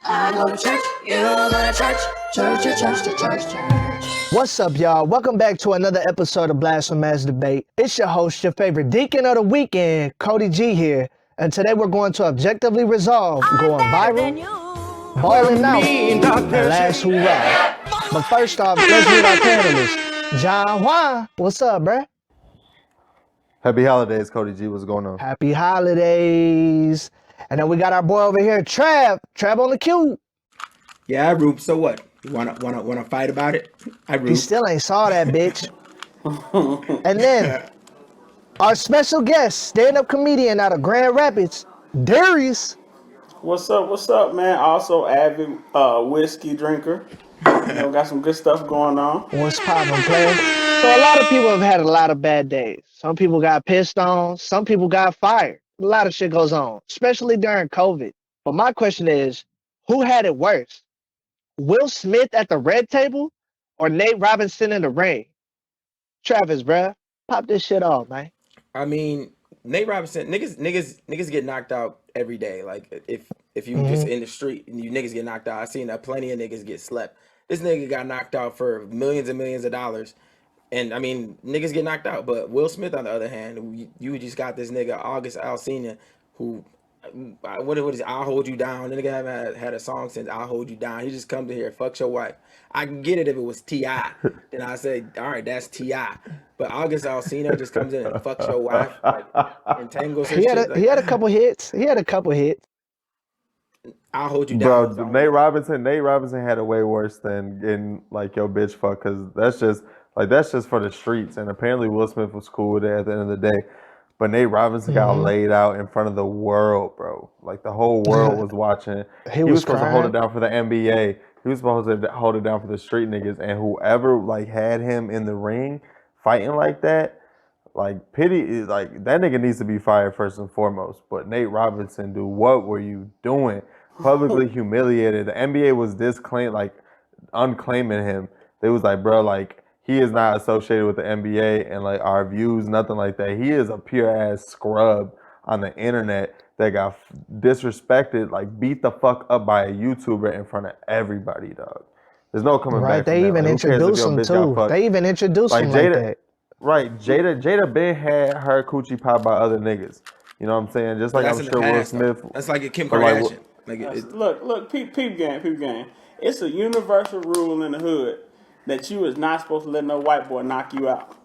I go to church, you go to church, church. What's up, y'all? Welcome back to another episode of BlaspheMass Debate. It's your host, your favorite Deacon of the Weekend, Cody G here, and today we're going to objectively resolve Going Viral, Ballin Out, and last Hoo-Rah. But first off, let's meet our panelists. John Juan, what's up, bruh? Happy holidays, Cody G. What's going on? Happy holidays. And then we got our boy over here, Trav on the cube. Yeah, I roop. So what? You wanna fight about it? I roop. He still ain't saw that bitch. And then our special guest, stand-up comedian out of Grand Rapids, Darius. What's up, man? Also avid whiskey drinker. Got some good stuff going on. What's poppin', player? So a lot of people have had a lot of bad days. Some people got pissed on. Some people got fired. A lot of shit goes on, especially during COVID. But my question is, who had it worse? Will Smith at the red table or Nate Robinson in the ring? Travis, bruh, pop this shit off, man. I mean, Nate Robinson, niggas get knocked out every day. Like if you just in the street and you niggas get knocked out, I seen plenty of niggas get slept. This nigga got knocked out for millions and millions of dollars. And I mean, niggas get knocked out. But Will Smith, on the other hand, you just got this nigga, August Alsina, who, what is it? I'll hold you down. The nigga had a song since I'll hold you down. He just come to here, fuck your wife. I can get it if it was T.I. Then I say, all right, that's T.I. But August Alsina just comes in and fucks your wife, like, entangles her shit. He had a couple hits. I'll hold you down. Bro, Nate Robinson had it way worse than getting like your bitch fuck, because that's just for the streets. And apparently Will Smith was cool with it at the end of the day. But Nate Robinson got laid out in front of the world, bro. Like the whole world was watching. He was supposed to hold it down for the NBA. He was supposed to hold it down for the street niggas. And whoever like had him in the ring fighting like that, like pity, like that nigga needs to be fired first and foremost. But Nate Robinson, dude, what were you doing? Publicly humiliated. The NBA was unclaiming him. They was like, bro, like, he is not associated with the NBA and like our views, nothing like that. He is a pure ass scrub on the internet that got disrespected, like beat the fuck up by a YouTuber in front of everybody, dog. There's no coming back. Right, they even introduced him too. They even introduced him like that. Right, Jada Ben had her coochie popped by other niggas. You know what I'm saying? Just like I'm sure Will Smith. That's like a Kim Kardashian. Look, peep game. It's a universal rule in the hood that you is not supposed to let no white boy knock you out.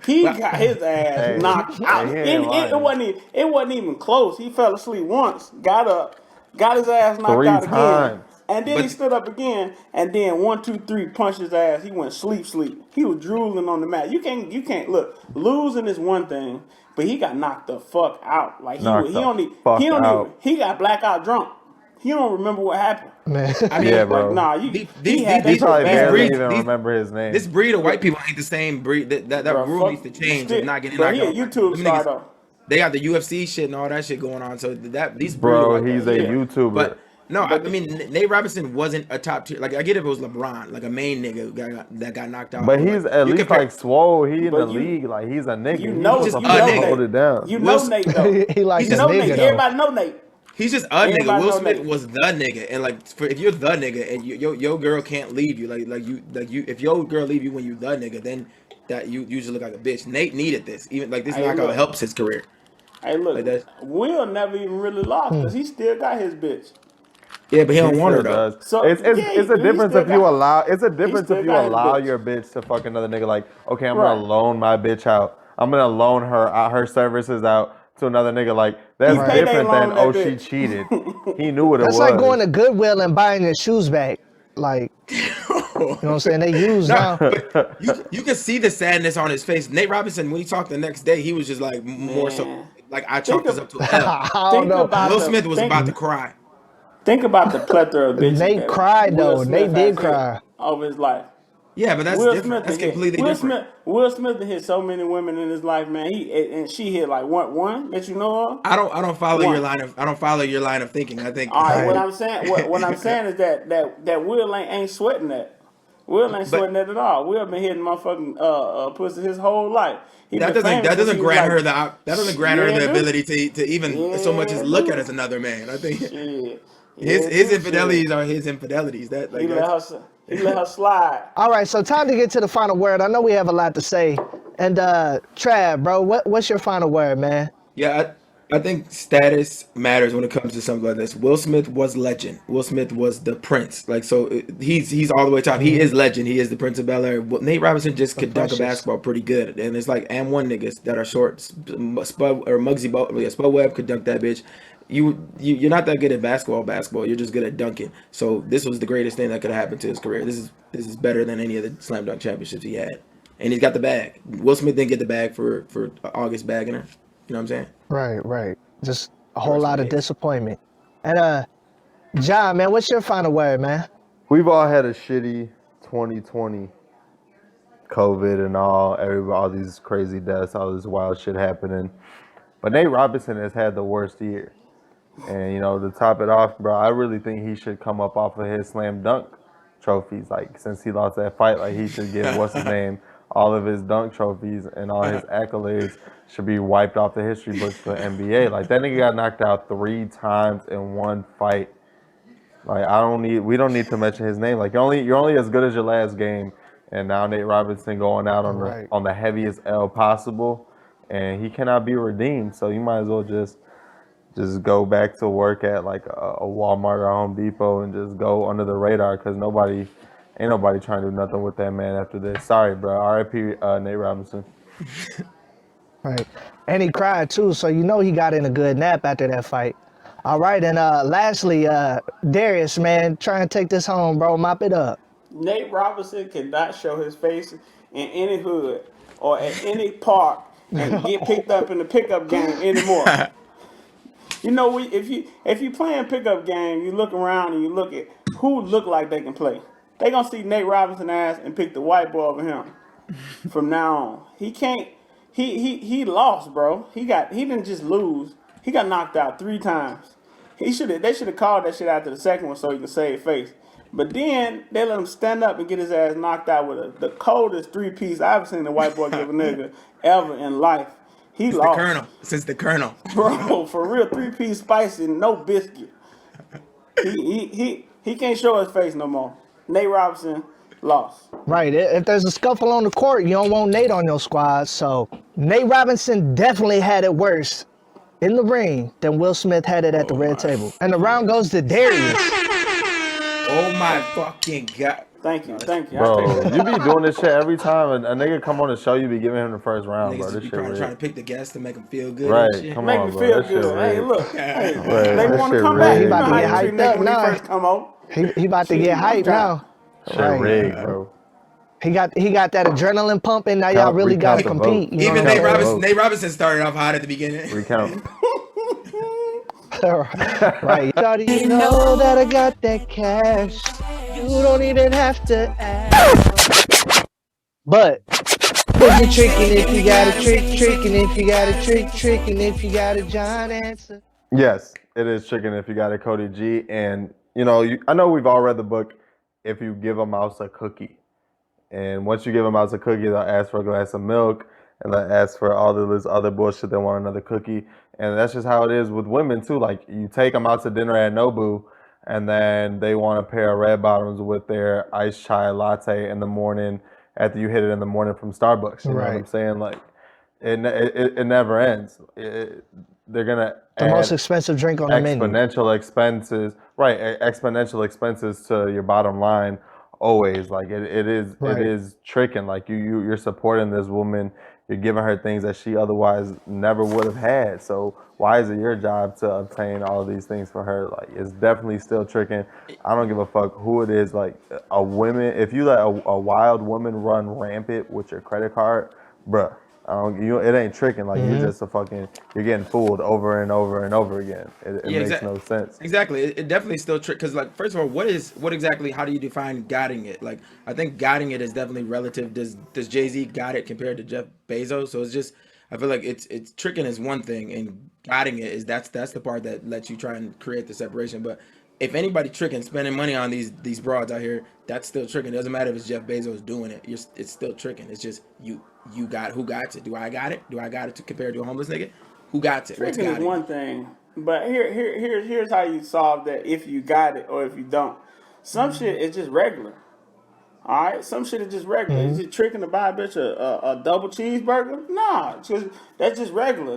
He got his ass knocked out. It wasn't even close. He fell asleep once, got up, got his ass knocked 3 out times. again. And then he stood up again, and then 1, 2, 3 punched his ass. He went sleep. He was drooling on the mat. You can't look. Losing is one thing, but he got knocked the fuck out. Like he got blackout drunk. He don't remember what happened. Man. I mean, yeah, bro. He probably barely even remember his name. This breed of white people ain't the same breed. That rule needs to change. Of not getting knocked out. He a YouTube star though. They got the UFC shit and all that shit going on. So these bro, he's a YouTuber. But no, I mean Nate Robinson wasn't a top tier. Like I get if it was LeBron, like a main nigga that got knocked out. But he's at least like swole. He in the league, like he's a nigga. You know, he's supposed to hold it down. You know Nate though. He like you know Nate. Everybody know Nate. He's just a nigga. Will Smith was the nigga, and like if you're the nigga and your girl can't leave you, like you if your girl leave you when you the nigga, then that you just look like a bitch. Nate needed this, even like this knockout helps his career. Hey, look, like Will never even really lost because he still got his bitch. Yeah, but he don't want her though. So it's a difference if you allow your bitch to fuck another nigga. Like, okay, I'm gonna loan my bitch out. I'm gonna loan her services out to another nigga. Like that's different than she cheated. He knew what it was. That's like going to Goodwill and buying your shoes back. Like, you know what I'm saying? They use now. But you can see the sadness on his face. Nate Robinson, when he talked the next day, he was just like more so like I chalked this up to a L. I don't know. Will Smith was about to cry. Think about the plethora of bitches. Nate cried though. Nate did cry over his life. Yeah, but that's different. That's completely different. Will Smith hit so many women in his life, man. She hit like one that you know of. I don't follow your line of thinking. I think. All right, what I'm saying is that Will ain't sweating that. Will ain't sweating that at all. Will been hitting motherfucking pussy his whole life. That doesn't grant her the ability to even so much as look at as another man. I think. His infidelities are his infidelities. That like he let her slide. All right, so time to get to the final word. I know we have a lot to say. And Trav, bro, what's your final word, man? Yeah, I think status matters when it comes to something like this. Will Smith was legend. Will Smith was the prince. Like so, he's all the way top. He is legend. He is the Prince of Bel-Air. Nate Robinson just could dunk a basketball pretty good, and it's like one niggas that are short. Spud or Muggsy Bogues, Spud Webb could dunk that bitch. You're not that good at basketball. You're just good at dunking. So this was the greatest thing that could have happened to his career. This is better than any of the slam dunk championships he had, and he's got the bag. Will Smith didn't get the bag for August bagging her. You know what I'm saying? Right. Just a whole lot of disappointment. And John, man, what's your final word, man? We've all had a shitty 2020, COVID and all these crazy deaths, all this wild shit happening. But Nate Robinson has had the worst year. And, to top it off, bro, I really think he should come up off of his slam dunk trophies. Like, since he lost that fight, like, he should get, what's his name, all of his dunk trophies and all his accolades should be wiped off the history books for the NBA. Like, that nigga got knocked out 3 times in one fight. Like, we don't need to mention his name. Like, you're only as good as your last game. And now Nate Robinson going out on the heaviest L possible, and he cannot be redeemed. So you might as well just go back to work at like a Walmart or Home Depot and just go under the radar, because ain't nobody trying to do nothing with that man after this. Sorry, bro. R.I.P. Nate Robinson. Right. And he cried too, so he got in a good nap after that fight. All right, and lastly, Darius, man, try and take this home, bro. Mop it up. Nate Robinson cannot show his face in any hood or at any park and get picked up in the pickup game anymore. If you playing pickup game, you look around and you look at who look like they can play. They gonna see Nate Robinson ass and pick the white boy over him. From now on, he can't. He lost, bro. He didn't just lose. He got knocked out 3 times. They should have called that shit after the second one so he could save face. But then they let him stand up and get his ass knocked out with the coldest 3-piece I've seen a white boy give a nigga ever in life. He lost. Since the Colonel. Bro, for real, 3-piece spicy, no biscuit. He can't show his face no more. Nate Robinson lost. Right. If there's a scuffle on the court, you don't want Nate on your squad. So Nate Robinson definitely had it worse in the ring than Will Smith had it at the red table. And the round goes to Darius. Oh my fucking God. Thank you. Bro, you be doing this shit every time a nigga come on the show, you be giving him the first round, bro. This shit trying to pick the guests to make him feel good. Right, come on, bro. Make me feel good. Hey, look. They want to come back. back. He about to get hyped up now. First come on. He about to get hyped now. Shit rigged, bro. He got that adrenaline pumping. Now y'all really got to compete. Even Nate Robinson started off hot at the beginning. Recount. Right. You know that I got that cash. You don't even have to ask. But if you're tricking, if you got a tricking, if you got a tricking, if you got a John answer. Yes, it is tricking if you got a Cody G. And, I know we've all read the book, If You Give a Mouse a Cookie. And once you give a mouse a cookie, they'll ask for a glass of milk, and they'll ask for all of this other bullshit. They want another cookie. And that's just how it is with women, too. Like, you take them out to dinner at Nobu, and then they want a pair of red bottoms with their iced chai latte in the morning after you hit it in the morning from Starbucks. You know what I'm saying? Like, it never ends. They're going to add most expensive drink on the menu. Exponential expenses to your bottom line. Always, like it is tricking. Like you're supporting this woman, you're giving her things that she otherwise never would have had. So why is it your job to obtain all of these things for her? Like, it's definitely still tricking. I don't give a fuck who it is. Like, if you let a wild woman run rampant with your credit card, bruh, it ain't tricking. Like, you're just you're getting fooled over and over and over again. It makes no sense. Exactly. It definitely still trick, because, like, first of all, how do you define guiding it? Like, I think guiding it is definitely relative. Does Jay-Z got it compared to Jeff Bezos? So it's just, I feel like it's tricking is one thing, and guiding it is that's the part that lets you try and create the separation. But if anybody tricking, spending money on these broads out here, that's still tricking. It doesn't matter if it's Jeff Bezos doing it. It's still tricking. It's just who got it? Do I got it? Do I got it compared to a homeless nigga? Who got it? Tricking is one thing. But here's how you solve that if you got it or if you don't. Some shit is just regular. All right, some shit is just regular. Is it tricking to buy a bitch a double cheeseburger? Nah, that's just regular.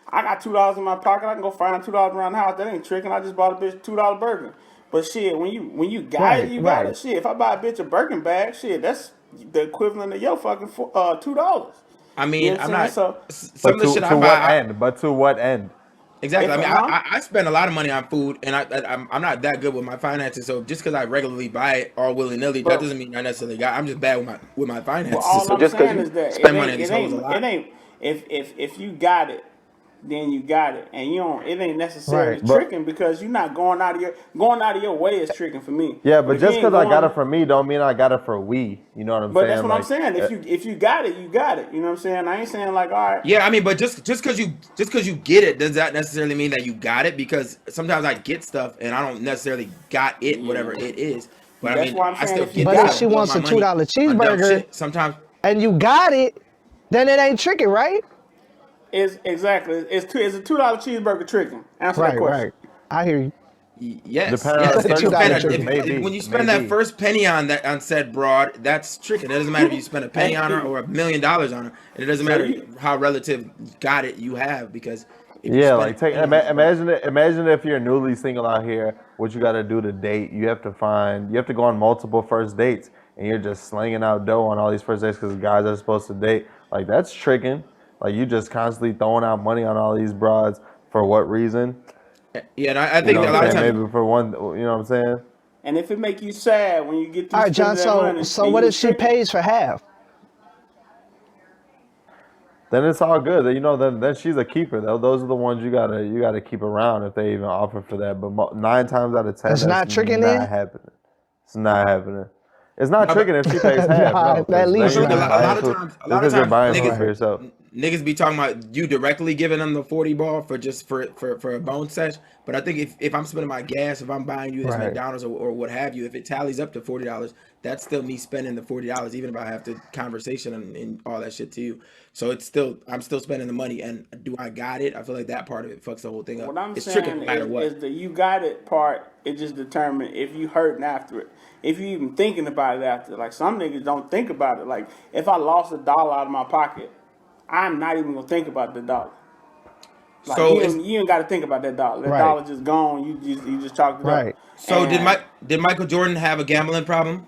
I got $2 in my pocket. I can go find $2 around the house. That ain't tricking. I just bought a bitch $2 burger. But shit, when you got it, you got it. Shit, if I buy a bitch a Birkin bag, shit, that's the equivalent of your fucking $2. I mean, You know I'm what I'm not. saying? Some of the shit I to what buy, end? But to what end? exactly. I mean, Huh? I spend a lot of money on food, and I'm not that good with my finances. So just because I regularly buy it all willy nilly, that But doesn't mean I necessarily got. I'm just bad with my finances. all So I'm just because saying you is that spend money on these hoes a lot. it ain't if you got it, then you got it, and you don't. It ain't necessarily Right. tricking because you're not going out of your way is tricking for me. Yeah, But but if you just ain't because I got going, it for me don't mean I got it for we. You know what I'm but saying? that's what I'm Like, saying. If you got it, you got it. You know what I'm saying? I ain't saying like all right. Yeah, I mean, but just because you get it, does that necessarily mean that you got it? Because sometimes I get stuff and I don't necessarily got it, whatever Yeah. it is. But I That's mean, why I'm I saying still if you get But the if got stuff she it, and blow wants my a money $2 on dumb cheeseburger shit. Sometimes, and you got it, then it ain't tricking, right? is exactly it's a $2 cheeseburger tricking. Answer that question. Right. I hear you. yes, depending on yes. If you spend $2 circumstances, chicken. if maybe, when you spend that maybe. first penny on said broad, that's tricking. It doesn't matter if you spend a penny on her Hey, or $1 million on her, and it doesn't so matter you how relative got it you have because if you Yeah, spend like a penny on that, bro. imagine if you're newly single out here, what you got to do to date. You have to go on multiple first dates, and you're just slinging out dough on all these first dates because guys are supposed to date. Like that's tricking. Like you just constantly throwing out money on all these broads for what reason? Yeah, and I You think know a what lot I'm of saying? times. Maybe for one, you know what I'm saying? and if it make you sad when you get All through right, John. spending that So money so and what you if was she tricking, pays for half? Then it's all good. You know, then she's a keeper. Those are the ones you gotta keep around if they even offer for that. But 9 times out of 10, It's that's not tricking in? not happening. It's not happening. It's not No, but tricking if she pays half, Nah, no, at because then least But you're look, just not. a buying lot of food. times, Just because you're buying food Right. for yourself. niggas be talking about you directly giving them the 40 ball for just for a bone sesh. But I think if I'm spending my gas, if I'm buying you this Right. McDonald's or what have you, if it tallies up to $40, that's still me spending the $40, even if I have to conversation and all that shit to you. So I'm still spending the money. And do I got it? I feel like that part of it fucks the whole thing up. what I'm It's tricking saying no matter what. is the you got it part. It just determines if you hurting after it. If you even thinking about it after. Like some niggas don't think about it. Like if I lost $1 out of my pocket, I'm not even gonna think about the dollar. Like So is you ain't got to think about that dollar. That Right. dollar just gone. You just chalked it Right. up. so And did Michael Jordan have a gambling problem?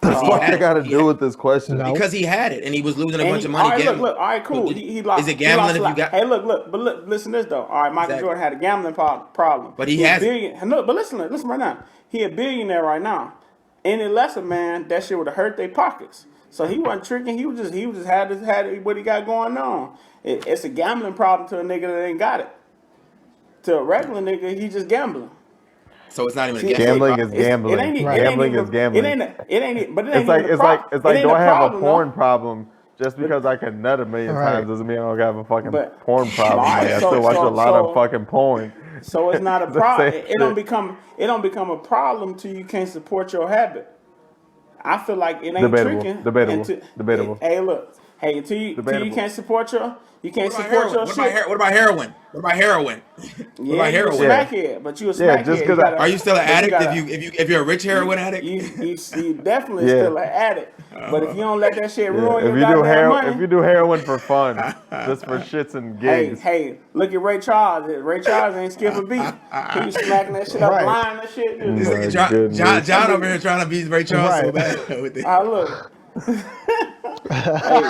The Because he fuck had that it. got to do with this question? No. Because he had it and he was losing a And bunch of he, all money right, gambling. look, all right, So cool. He lost. is it He gambling lost a if you lot. got Hey, but listen to this though. All right, Michael exactly? Jordan had a gambling problem. But he He a has it. billion. No, but listen right now. He a billionaire right now. Any lesser man, that shit would have hurt their pockets. So he wasn't tricking. He was just had what he got going on. It's a gambling problem to a nigga that ain't got it. To a regular nigga, he just gambling. So it's not even a gambling See, Gambling is problem. gambling. Right. Gambling is gambling. but it It's ain't like even a it's like problem. it's It like ain't do a I have a problem porn though. problem just But because I can nut a million Right. times doesn't mean I don't have a fucking but porn all problem. Like right, I still watch a lot of fucking porn. so it's not a The problem. same It don't shit. become a problem till you can't support your habit. I feel like it ain't Debatable. tricking Debatable. Debatable. hey look, hey until you Debatable. can't support What about support heroin? your shit. What about heroin? What about heroin? What Yeah, about you a heroin? Yeah. smackhead, but you a Yeah. Just smackhead. because Are you still an But you addict gotta if you're a rich heroin addict? you definitely yeah. still an addict. But if you don't let that shit Yeah. ruin your goddamn If money, you do heroin for fun, just for shits and gigs. hey, look at Ray Charles. Ray Charles ain't skip a beat. He was smacking that shit up, Right. blind and shit. This My nigga goodness. John over here trying to beat Ray Charles so Right. bad with it. Look, hey,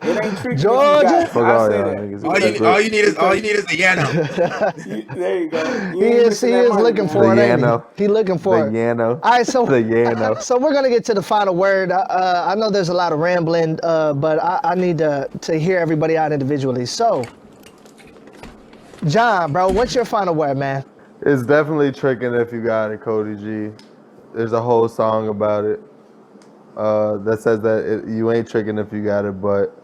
it ain't tricking if you got Georgia. it. Fuck I all say y'all that niggas. because All you need is a Yano. there you go. You He ain't is missing that money, looking man. The for it, ain't he? Yano. He looking The for it. Yano. All right, so The Yano. so we're gonna get to the final word. I know there's a lot of rambling, but I need to hear everybody out individually. So, John, bro, what's your final word, man? It's definitely tricking if you got it, Cody G. There's a whole song about it that says that you ain't tricking if you got it, but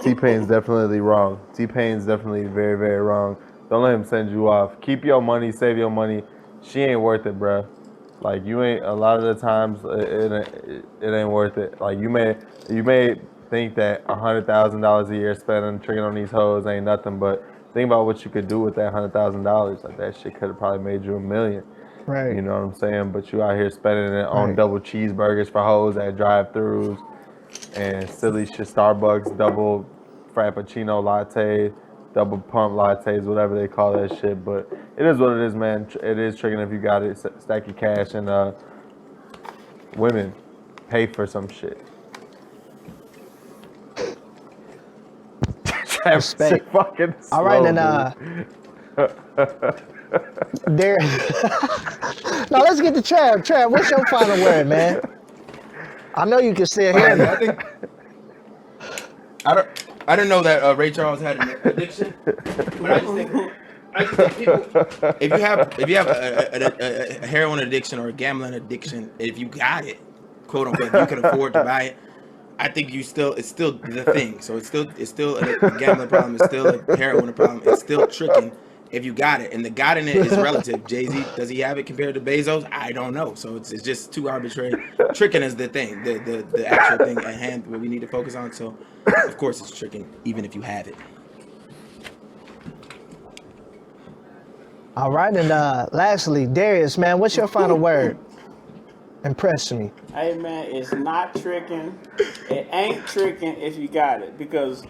T-Pain's definitely wrong. T-Pain's definitely very, very wrong. Don't let him send you off. Keep your money, save your money. She ain't worth it, bruh. Like you ain't. A lot of the times, it ain't worth it. Like you may think that $100,000 a year spent on tricking on these hoes ain't nothing, but think about what you could do with that $100,000. Like that shit could have probably made you $1 million. Right. You know what I'm saying? But you out here spending it on Right. double cheeseburgers for hoes at drive-thrus and silly shit, Starbucks double frappuccino latte, double pump lattes, whatever they call that shit. But it is what it is, man. It is tricking if you got it. Stack your cash and women pay for some shit. Respect. Fucking All right, slow, and there. Now let's get to Trav. Trav, what's your final word, man? I know you can still hear me. I don't know that Ray Charles had an addiction, but I just think people, if you have a heroin addiction or a gambling addiction, if you got it, quote unquote, you can afford to buy it. I think it's still the thing. So it's still a gambling problem. It's still a heroin problem. It's still tricking if you got it. And the got in it is relative. Jay-Z, does he have it compared to Bezos? I don't know. So it's just too arbitrary. Tricking is the thing, the actual thing at hand, what we need to focus on. So of course it's tricking, even if you have it. All right, and lastly, Darius, man, what's your final word? Impress me. Hey man, it's not tricking. It ain't tricking if you got it, because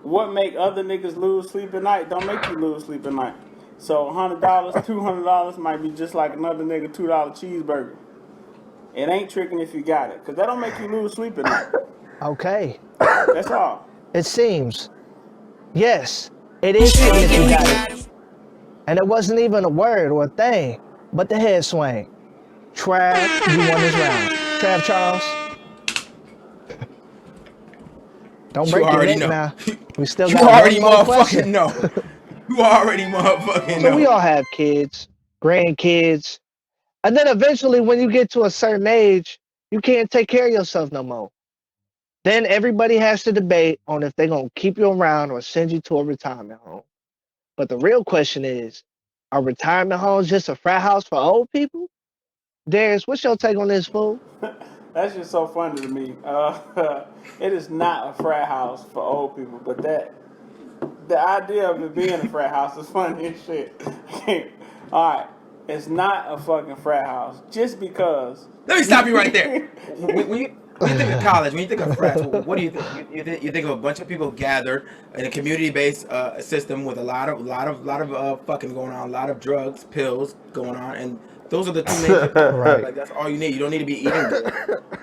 what make other niggas lose sleep at night don't make you lose sleep at night. So $100, $200 might be just like another nigga $2 cheeseburger. It ain't tricking if you got it, because that don't make you lose sleep at night. Okay. That's all. It seems. Yes, it is tricking if you got it. And it wasn't even a word or a thing, but the head swing. Trav, you won this round. Trav Charles. Don't break your neck now. We still got already one more motherfucking question. know. You already motherfucking know. So we all have kids, grandkids, and then eventually when you get to a certain age, you can't take care of yourself no more. Then everybody has to debate on if they're going to keep you around or send you to a retirement home. But the real question is, are retirement homes just a frat house for old people? Darius, what's your take on this, fool? That's just so funny to me. It is not a frat house for old people, but the idea of it being a frat house is funny as shit. All right, it's not a fucking frat house just because. Let me stop you right there. When you think of college, when you think of frats, what do you think? You think of a bunch of people gathered in a community-based system with a lot of fucking going on, a lot of drugs, pills going on, and those are the two main things. Right. Like that's all you need. You don't need to be eating good.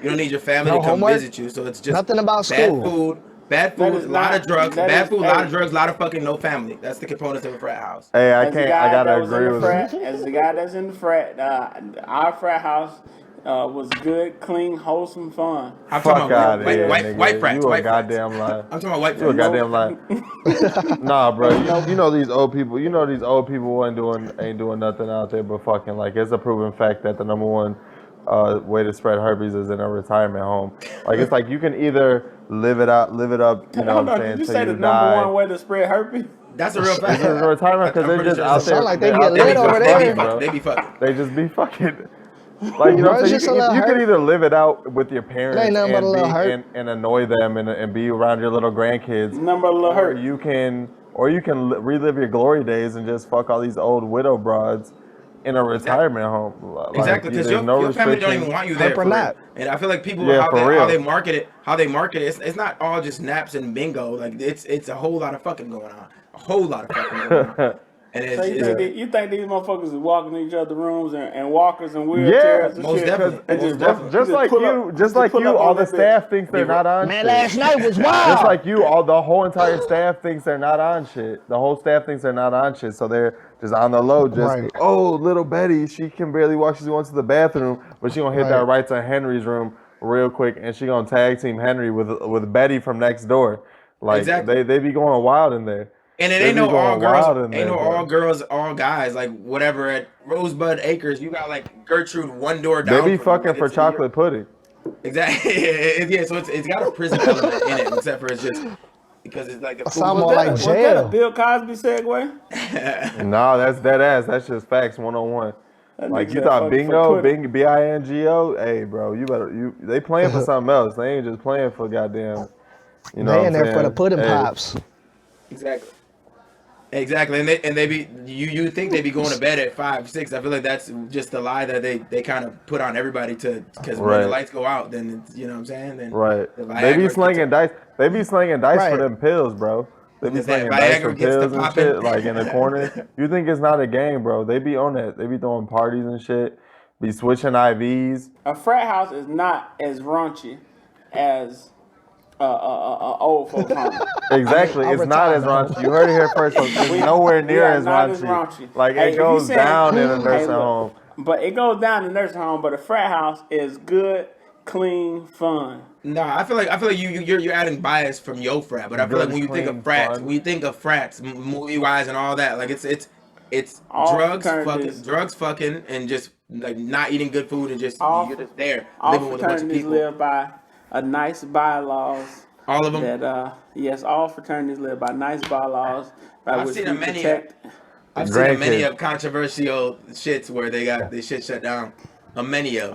You don't need your family No to come homework? visit you. So it's just Nothing about bad school. bad That food, is a lot not- of drugs, that bad is- food, a lot of hey. drugs, a lot of fucking no family. That's the components of a frat house. Hey, I As the can't. guy I gotta that was in agree the with frat, him. as the guy that's in the frat, our frat house was good, clean, wholesome fun. I'm Fuck talking about out of here, white nigga. frats. You a White frats. goddamn lie. I'm talking about white You a frats. goddamn lie. Nah, bro. You know these old people. You know these old people ain't doing nothing out there but fucking. Like it's a proven fact that the number one way to spread herpes is in a retirement home. Like it's like you can either live it up. You know what I'm saying? Did you Till say the you number die. one way to spread herpes? That's a real fact. It's in a retirement because they're just out there. Sound like they they're get out there lit over just there. fucking, bro. They be fucking. They just be fucking. Like you know, Bro, so it's you just a can, little you can hurt. either live it out with your parents nothing but a little hurt. and annoy them and be around your little grandkids, Number a little or hurt. you can relive your glory days and just fuck all these old widow broads in a retirement home. Like, Exactly, because there's no your family don't even restrictions. want you there. Hyper For nap. real. And I feel like people Yeah, how for they real. market it, it's not all just naps and bingo. Like it's a whole lot of fucking going on. A whole lot of fucking going on. And So you think these motherfuckers is walking in each other rooms and walkers and wheelchairs Yeah, and most shit? definitely. And Most definitely. just like pull you, up- just like pull you, up all on the that bitch. staff thinks they're not on Man, shit. last night was Just wild. like you, the whole entire staff thinks they're not on shit. The whole staff thinks they're not on shit, so they're just on the low. Just Right. oh, little Betty, she can barely walk. She's going to the bathroom, but she gonna hit that Right. right to Henry's room real quick, and she gonna tag team Henry with Betty from next door. Like Exactly. they be going wild in there. And it They ain't be no all going wild girls, in ain't there, no bro. all girls, all guys. Like whatever at Rosebud Acres, you got like Gertrude one door They down. be from you. fucking Like, for it's- chocolate pudding. Exactly. Yeah. So it's got a prison element in it, except for it's just because it's like the food. Sound more Was like that a jail. Bill Cosby segue? No, that's dead ass. That's just facts 101. That Like nigga you said thought fuck bingo, for pudding. bingo. Hey, bro, they playing for something else. They ain't just playing for goddamn. You know They what in I'm there for the saying? pudding Hey, pops. Exactly. Exactly, and they be you think they be going to bed at 5, 6. I feel like that's just a lie that they kind of put on everybody to because when the Right. lights go out, then it's, you know what I'm saying. Then Right. the They be Viagra gets slinging dice. They be slinging dice for Right. them pills, bro. They be that slinging dice for Viagra gets to pills and popping. shit, like in the corner. You think it's not a game, bro? They be on that. They be throwing parties and shit. Be switching IVs. A frat house is not as raunchy as old folks home. Exactly. It's not as retirement raunchy. You heard it here first, folks. It's nowhere We near are as not raunchy. as raunchy. Like Hey, it if you goes saying- down in a Hey, nursing look, home. But it goes down in the nursing home. But a frat house is good, clean, fun. No, I feel like you're adding bias from your frat, but I feel Good, like when you think clean, of frats, fun. when you think of frats, movie wise and all that, like it's All drugs, fraternities. fucking, and just like not eating good food and just All- you're just there All living with a bunch of fraternities people. live by a nice bylaws. All of them. That yes, all fraternities live by nice bylaws by I've which seen we a many. protect. I've seen many Grandkids. of controversial shits where they got their shit shut down. A many of.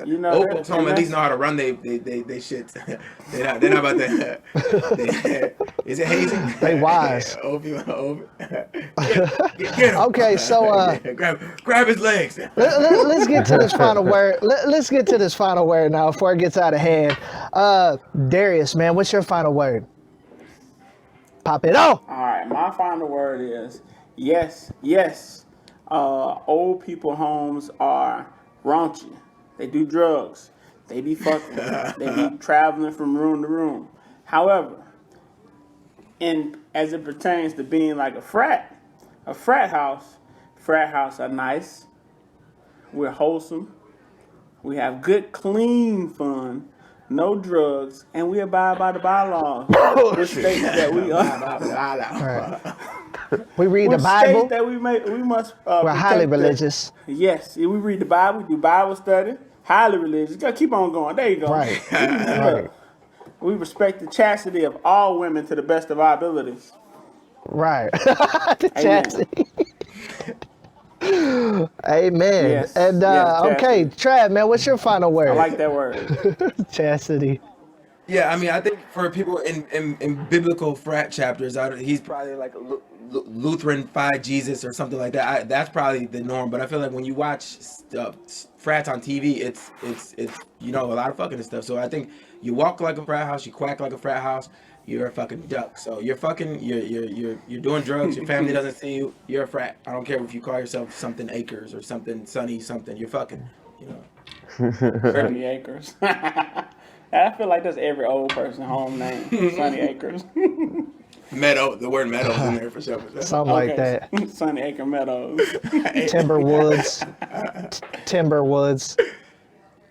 You know, old that- folks home and at least that's- know how to run they shit. they're not about to. Is it hazing? They wise. Old people. Get him. Okay, so grab his legs. let's get to this final word. Let's get to this final word now before it gets out of hand. Darius, man, what's your final word? Pop it on. All right, my final word is yes, yes. Old people homes are raunchy. They do drugs. They be fucking. They be traveling from room to room. However, as it pertains to being like a frat house are nice. We're wholesome. We have good, clean fun. No drugs, and we abide by the bylaws, which states that we We read the which Bible. states that we must. We're highly protect the- religious. Yes, we read the Bible. We do Bible study. Highly religious. Gotta keep on going. There you go. Right. Look, we respect the chastity of all women to the best of our abilities. Right. The chastity. Amen. Yes, And yes, okay, Trav, man, what's your final word? I like that word. Chastity. Yeah, I mean, I think for people in biblical frat chapters, he's probably like a Lutheran Phi Jesus or something like that. That's probably the norm. But I feel like when you watch frats on TV, it's a lot of fucking and stuff. So I think you walk like a frat house, you quack like a frat house, you're a fucking duck. So you're fucking, you're doing drugs. Your family doesn't see you. You're a frat. I don't care if you call yourself something Acres or something Sunny something. You're fucking, Sunny Acres. I feel like that's every old person home name. Sunny Acres. Meadow. The word meadow's in there for sure. Something like that. Sunny Acre Meadows. Timberwoods.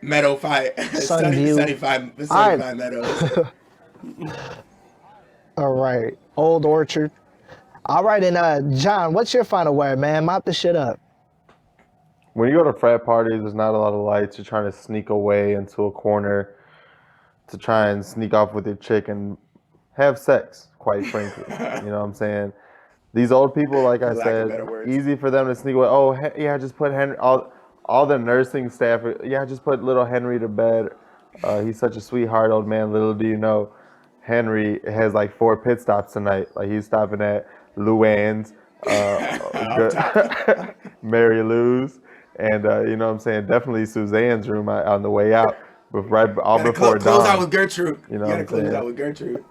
Meadow Phi. Sunview. Sunny Phi Alright. Meadows. All right. Old Orchard. All right, and John, what's your final word, man? Mop the shit up. When you go to frat parties, there's not a lot of lights. You're trying to sneak away into a corner to try and sneak off with your chick and have sex, quite frankly. You know what I'm saying? These old people, like I Lack of said, better words. easy for them to sneak away. Oh, yeah, just put Henry, all the nursing staff, yeah, just put little Henry to bed. He's such a sweetheart, old man. Little do you know, Henry has like 4 pit stops tonight. Like he's stopping at Luann's, Mary Lou's, and you know what I'm saying, definitely Suzanne's room on the way out. But all before Close dawn. out with Gertrude. You know You what gotta I'm close saying? out with Gertrude.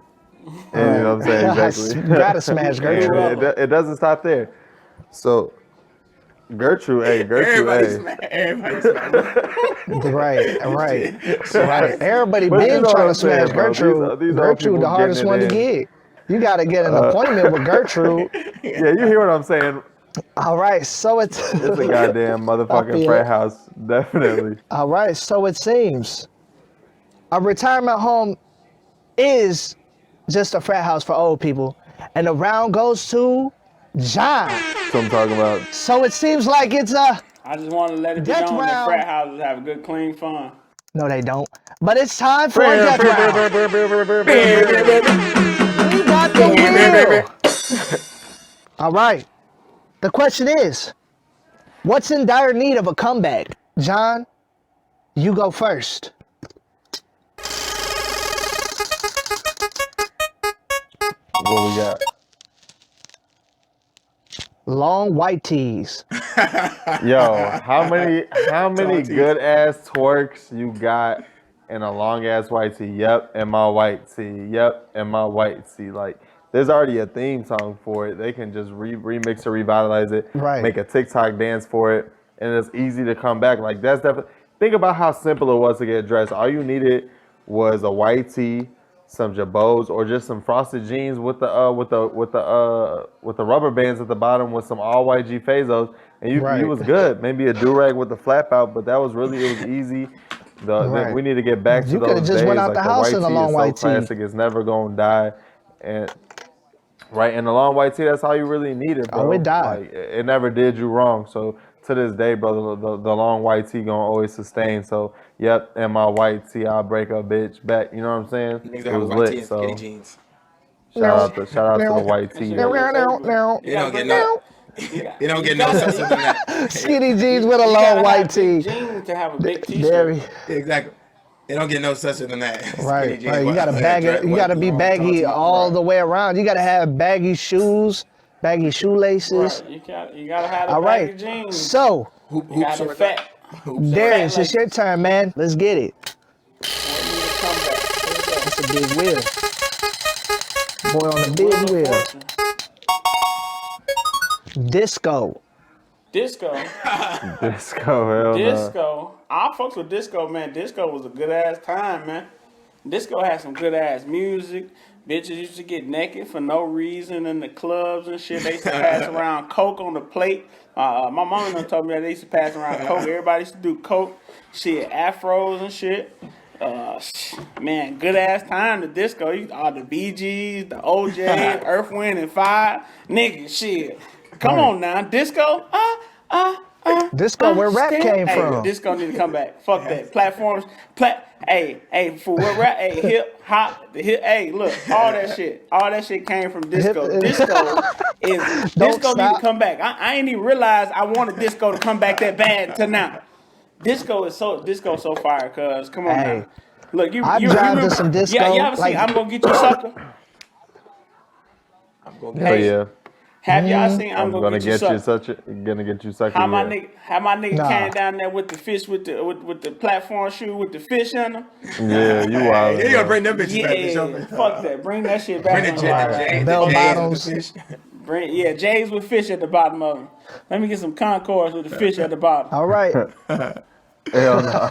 And you know what I'm saying? Exactly. You gotta smash Gertrude. It doesn't stop there. So Gertrude, hey, Everybody's hey. mad. Right. Everybody But you been know trying what to I'm saying, smash bro. Gertrude. These old Gertrude, people the hardest getting one it to in. get. You got to get an appointment with Gertrude. Yeah, you hear what I'm saying? All right, so it's It's a goddamn motherfucking feel frat it. house, definitely. all right. So it seems a retirement home is just a frat house for old people, and the round goes to John. That's what I'm talking about. So it seems like it's a I just want to let it be Death known that round. frat houses have good, clean fun. no, they don't. But it's time for a death round. We got the wheel. All right. The question is, what's in dire need of a comeback? John, you go first. What we got? Long white tees. Yo, how many good ass twerks you got in a long ass white tee? Yep, and my white tee. Yep, and my white tee. Like, there's already a theme song for it. They can just remix or revitalize it, Right. make a TikTok dance for it, and it's easy to come back. Like, that's definitely. Think about how simple it was to get dressed. All you needed was a white tee, some jabos, or just some frosted jeans with the rubber bands at the bottom with some all white G Fazos, and you was good. Maybe a do rag with the flap out, but that was really, it was easy. We need to get back to You coulda those just days. went out Like the house in a long is so white tee. classic, it's never gonna die, and the long white tee, that's all you really needed, bro. Oh, it died. Like, it never did you wrong. So to this day, brother, the long white tee gonna always sustain. So yep, and my white tee, I'll break a bitch back. You know what I'm saying? Niggas It have was white tee lit. and So skinny jeans. shout out to the white tee. You don't get no. You don't get no sense of that. Skinny jeans with a long white tee. Jeans to have a big Very. t-shirt. Exactly. They don't get no sucher than that. Right. You gotta bag it. You gotta be baggy all the way around. You gotta have baggy shoes, baggy shoelaces. Right. You gotta have the All baggy right. jeans. So, You got the fat. Darius, it's your turn, man. Let's get it. What need to come back? That's a big wheel. Boy on a big wheel. Disco. Disco. Disco, hell Disco. I fucks with disco, man. Disco was a good ass time, man. Disco had some good ass music. Bitches used to get naked for no reason in the clubs and shit. They used to pass around coke on the plate. My mom done told me that they used to pass around coke. Everybody used to do coke, shit, afros and shit. Man, good ass time to disco. All the BGs, the OJ, Earth, Wind, and Fire. Nigga, shit. Come on now, disco. Disco, where rap came from. Disco need to come back. Fuck that. Platforms. Hey, for what rap? Hey, hip hop. Hey, look, all that shit came from disco. Disco need to come back. I ain't even realize I wanted disco to come back that bad to now. Disco so fire, cuz come on now. Look, you drive to some disco. Yeah, you ever seen I'm gonna get you sucker? Have y'all seen I'm gonna get you sucker? Gonna get you sucker. How my nigga came down there with the fish with the platform shoe with the fish in them? Yeah, you wild. You gotta bring them bitches back. Yeah, fuck that. Bring that shit back. Bring the bell bottoms. J's with fish at the bottom of them. Let me get some Concords with the fish at the bottom. All right. Hell no.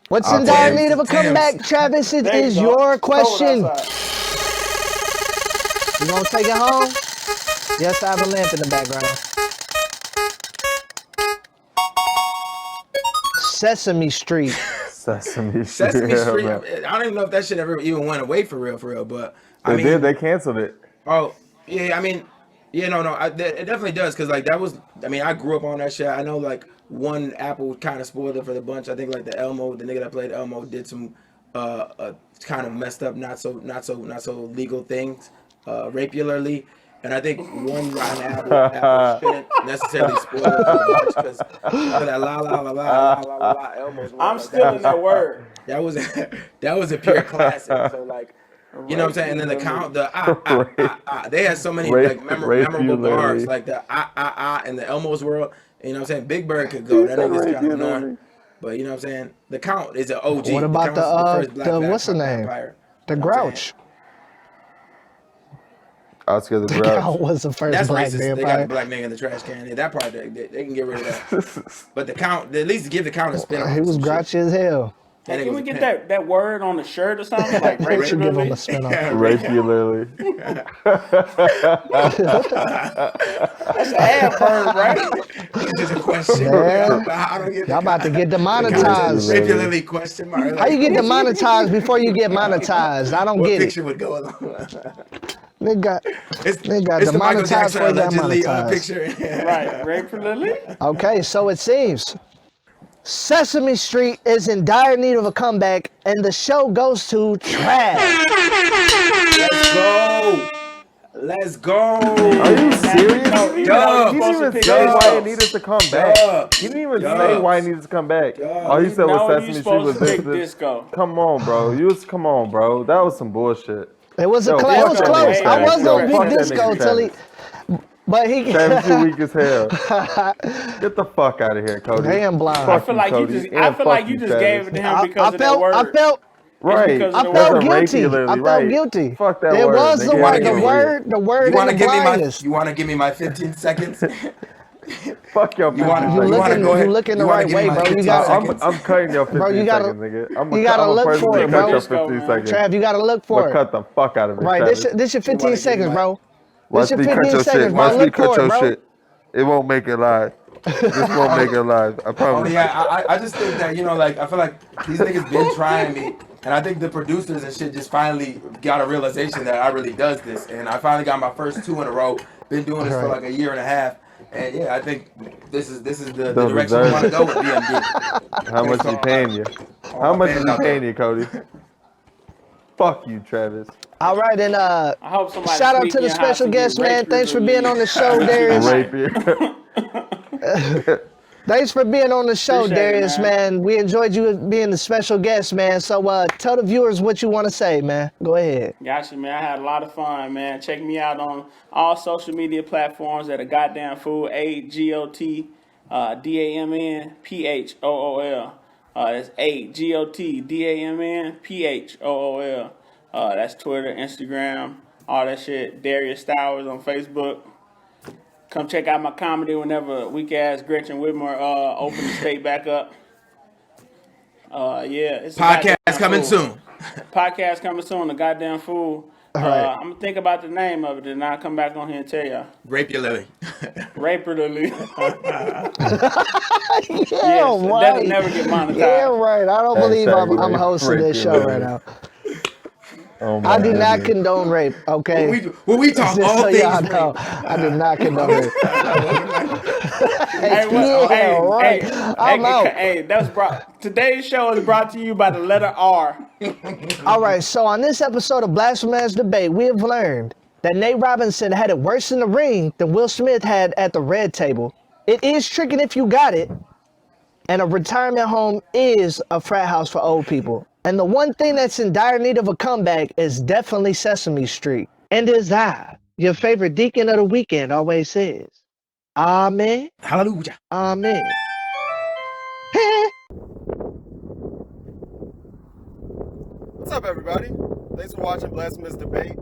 What's in dire need of a comeback, Travis? It is your question. You gonna take it home? Yes, I have a lamp in the background. Sesame Street. Sesame Street. I don't even know if that shit ever even went away for real. But I mean, did. They canceled it. Oh yeah, I mean, yeah, no, it definitely does because like that was. I mean, I grew up on that shit. I know like one Apple kind of spoiled it for the bunch. I think like the nigga that played Elmo did some kind of messed up, not so legal things. Regularly, and I think one rotten apple shouldn't necessarily spoil it because that la Elmo's. I'm still in that word. That was a pure classic. So like, you know what I'm saying? And then the count, they had so many like memorable bars like the in the Elmo's world. You know what I'm saying? Big Bird could go. That nigga's kind of annoying. But you know what I'm saying? The Count is an OG. What about the what's the name? Vampire. The Grouch. Oscar the Grouch. Count was the first That's black racist. vampire. They got the black nigga in the trash can. That part they can get rid of that. But the Count, at least give the Count a spin. He was grouchy as hell. Hey, can we get that word on the shirt or something? Like They should give him a spin off. Regularly. That's an ad firm, right? It's just a question. Yeah. Y'all about to get demonetized. Regularly question mark. How you get demonetized before you get monetized? I don't What get picture it. would go along? They got It's the Michael demonetized Jackson for allegedly demonetized. picture. Right, regularly. Okay, so it seems Sesame Street is in dire need of a comeback, and the show goes to trash. Let's go. Are you serious? He didn't even say why it needed to come back. He didn't even say why it needed to come back. All he said was Sesame Street was Disco. Come on, bro. Come on, bro. That was some bullshit. It was a Yo, close. It fuck was that close. nigga, I Travis. was Yo, on fuck Big that Disco nigga, till he, Travis. but he. Travis, you weak as hell. Get the fuck out of here, Cody. Damn blind. I Fuck feel you, like Cody. you just. And I feel fuck like you just Travis. gave it to him because of that I word. felt. Right. because of the I word. felt guilty. Regularly, I felt right. guilty. Fuck that It word. was the nigga. word. It The ain't word. The word. You want to and the give me my? blindness. You want to give me my 15 seconds? Fuck your 50 You want seconds. You to looking. go ahead? You looking the You want to right give me way, my bro. 15 You got. seconds? I'm cutting your 15 Bro, you gotta- seconds, nigga. I'm you gotta gonna look for personally it, cut bro. your Disco, 15 man. seconds. Trav, you gotta look I'm for gonna it. cut the fuck out of it, Right. Travis. This your You wanna 15 give me seconds, my- bro. This Watch your me cut 15 your seconds, shit. bro. Watch me Look cut for it, your bro. shit. It won't make it live. This won't make it live. I Oh promise. yeah, I just think that like I feel like these niggas been trying me, and I think the producers and shit just finally got a realization that I really does this, and I finally got my first 2 in a row. Been doing this for Right. like a year and a half, and yeah, I think this is the Don't direction we deserve want to it. go with BMD. How much So, he paying you? all How my much is fans he out there. paying you, Cody? Fuck you, Travis. All right, and I hope somebody shout out sneak to the in house special and get guest, man. raped Thanks for being on the show, with you Darius. tonight. Rapier. Thanks for being on the show, Appreciate it, Darius, man. We enjoyed you being the special guest, man. So tell the viewers what you want to say, man. Go ahead. Gotcha, man. I had a lot of fun, man. Check me out on all social media platforms at aGotDamnPhool, aGotDamnPhool. That's aGotDamnPhool. That's Twitter, Instagram, all that shit. Darius Stowers on Facebook. Come check out my comedy whenever weak ass Gretchen Whitmer open the state back up. Yeah, it's a Podcast goddamn coming fool. soon. Podcast coming soon, the goddamn fool. All right. I'm gonna think about the name of it and I'll come back on here and tell y'all. Rape your Lily. Raperly. Yeah, Yes, right. that'll never get monetized. Yeah, right. I don't believe I'm Hashtag hosting rape this your show lily. right now. Oh my I do not goodness. condone rape, okay? we talk Just all so things y'all rape. know, I do not condone rape. Hey, Yeah, right. I'm out. Hey, that's brought. Today's show is brought to you by the letter R. All right, so on this episode of BlaspheMass Debate, we have learned that Nate Robinson had it worse in the ring than Will Smith had at the red table. It is tricking if you got it, and a retirement home is a frat house for old people. And the one thing that's in dire need of a comeback is definitely Sesame Street. And as I, your favorite deacon of the weekend, always says, Amen. Hallelujah. Amen. What's up, everybody? Thanks for watching BlaspheMass Debate.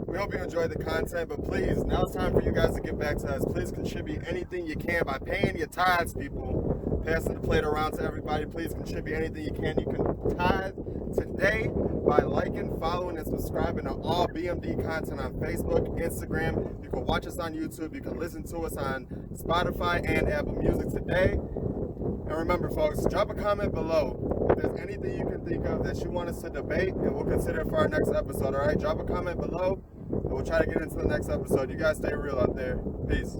We hope you enjoyed the content, but please, now it's time for you guys to get back to us. Please contribute anything you can by paying your tithes, people. Passing the plate around to everybody. Please contribute anything you can. You can tithe today by liking, following, and subscribing to all BMD content on Facebook, Instagram. You can watch us on YouTube. You can listen to us on Spotify and Apple Music today. And remember, folks, drop a comment below if there's anything you can think of that you want us to debate, and we'll consider it for our next episode, all right? Drop a comment below, and we'll try to get into the next episode. You guys stay real out there. Peace.